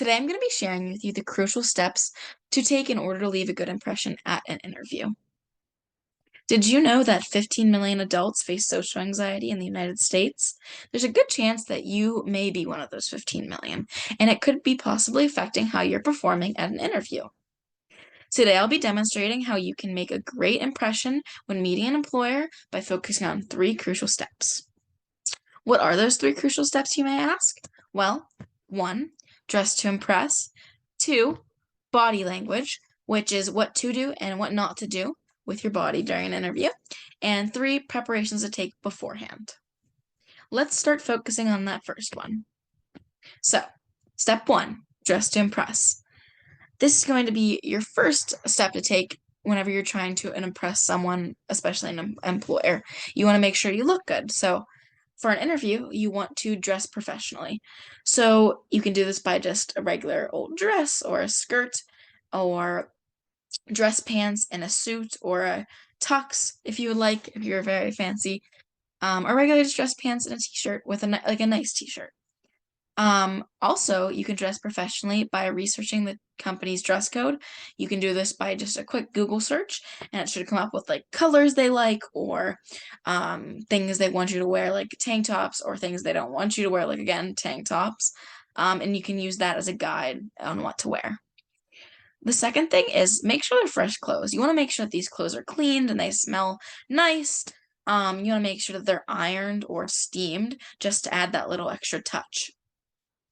Today, I'm going to be sharing with you the crucial steps to take in order to leave a good impression at an interview. Did you know that 15 million adults face social anxiety in the United States? There's a good chance that you may be one of those 15 million, and it could be possibly affecting how you're performing at an interview. Today, I'll be demonstrating how you can make a great impression when meeting an employer by focusing on three crucial steps. What are those three crucial steps, you may ask? Well, one, dress to impress. Two, body language, which is what to do and what not to do with your body during an interview. And three, preparations to take beforehand. Let's start focusing on that first one. So, step one, dress to impress. This is going to be your first step to take whenever you're trying to impress someone, especially an employer. You want to make sure you look good. So, for an interview, you want to dress professionally. So you can do this by just a regular old dress or a skirt or dress pants and a suit or a tux if you would like, if you're very fancy, or regular just dress pants and a t-shirt with a nice t-shirt. Also, you can dress professionally by researching the company's dress code. You can do this by just a quick Google search, and it should come up with like colors they like or things they want you to wear, like tank tops, or things they don't want you to wear, like again, tank tops. And you can use that as a guide on what to wear. The second thing is make sure they're fresh clothes. You want to make sure that these clothes are cleaned and they smell nice. You want to make sure that they're ironed or steamed just to add that little extra touch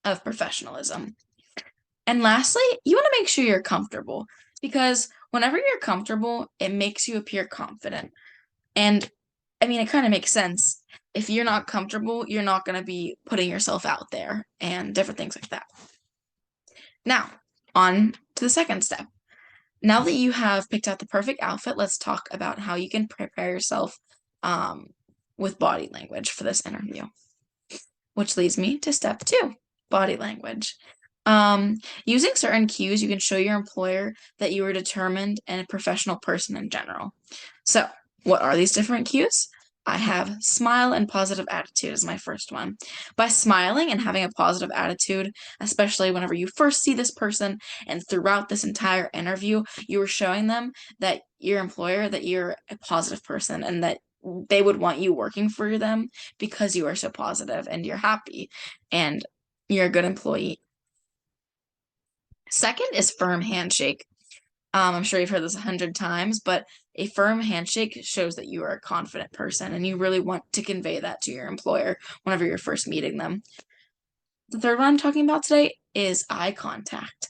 of professionalism. And lastly, you want to make sure you're comfortable because whenever you're comfortable, it makes you appear confident. And I mean, it kind of makes sense. If you're not comfortable, you're not going to be putting yourself out there and different things like that. Now, on to the second step. Now that you have picked out the perfect outfit, let's talk about how you can prepare yourself with body language for this interview, which leads me to step two, body language. Using certain cues, you can show your employer that you are determined and a professional person in general. So, what are these different cues? I have smile and positive attitude as my first one. By smiling and having a positive attitude, especially whenever you first see this person and throughout this entire interview, you are showing them that your employer, that you're a positive person and that they would want you working for them because you are so positive and you're happy and you're a good employee. Second is firm handshake. I'm sure you've heard this 100 times, but a firm handshake shows that you are a confident person and you really want to convey that to your employer whenever you're first meeting them. The third one I'm talking about today is eye contact.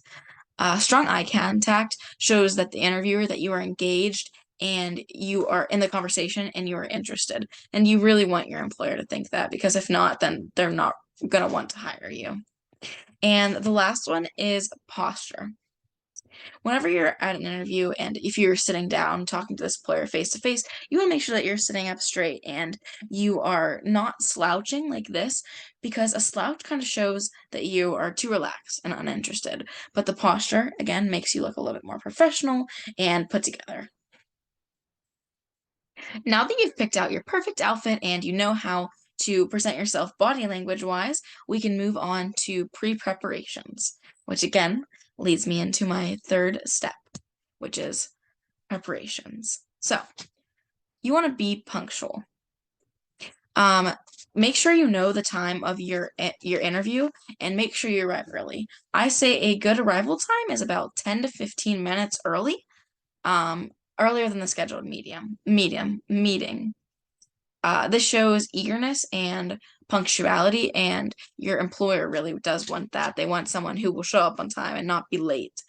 Strong eye contact shows that the interviewer that you are engaged and you are in the conversation and you are interested. And you really want your employer to think that because if not, then they're not going to want to hire you. And the last one is posture. Whenever you're at an interview and if you're sitting down talking to this player face to face, you want to make sure that you're sitting up straight and you are not slouching like this because a slouch kind of shows that you are too relaxed and uninterested. But the posture, again, makes you look a little bit more professional and put together. Now that you've picked out your perfect outfit and you know how to present yourself body language wise, we can move on to pre-preparations, which again leads me into my third step, which is preparations. So you want to be punctual. Make sure you know the time of your interview and make sure you arrive early. I say a good arrival time is about 10 to 15 minutes early, earlier than the scheduled meeting. This shows eagerness and punctuality, and your employer really does want that. They want someone who will show up on time and not be late.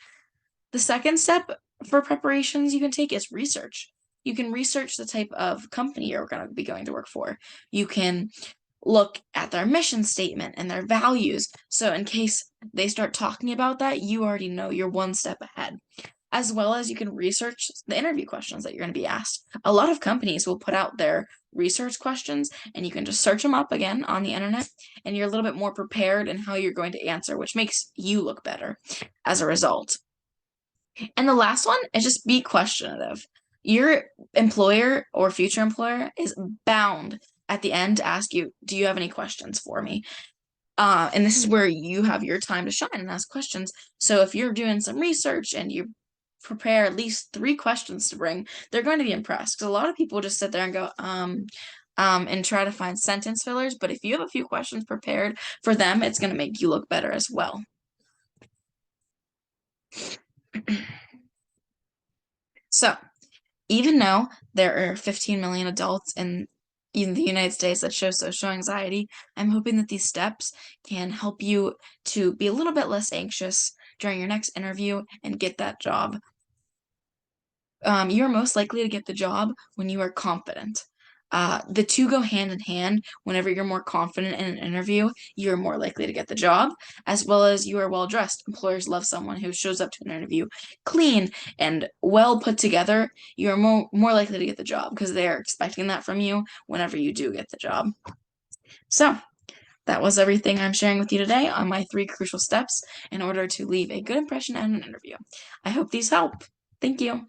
The second step for preparations you can take is research. You can research the type of company you're going to be going to work for. You can look at their mission statement and their values. So in case they start talking about that, you already know you're one step ahead. As well as you can research the interview questions that you're going to be asked. A lot of companies will put out their research questions and you can just search them up again on the internet and you're a little bit more prepared in how you're going to answer, which makes you look better as a result. And the last one is just be questionative. Your employer or future employer is bound at the end to ask you, do you have any questions for me? And this is where you have your time to shine and ask questions. So if you're doing some research and you prepare at least 3 questions to bring, they're going to be impressed. Because a lot of people just sit there and go, and try to find sentence fillers. But if you have a few questions prepared for them, it's going to make you look better as well. So, even though there are 15 million adults in the United States that show social anxiety, I'm hoping that these steps can help you to be a little bit less anxious during your next interview and get that job. You are most likely to get the job when you are confident. The two go hand in hand. Whenever you're more confident in an interview, you're more likely to get the job, as well as you are well dressed. Employers love someone who shows up to an interview clean and well put together. You're more likely to get the job because they are expecting that from you whenever you do get the job. So, that was everything I'm sharing with you today on my 3 crucial steps in order to leave a good impression at an interview. I hope these help. Thank you.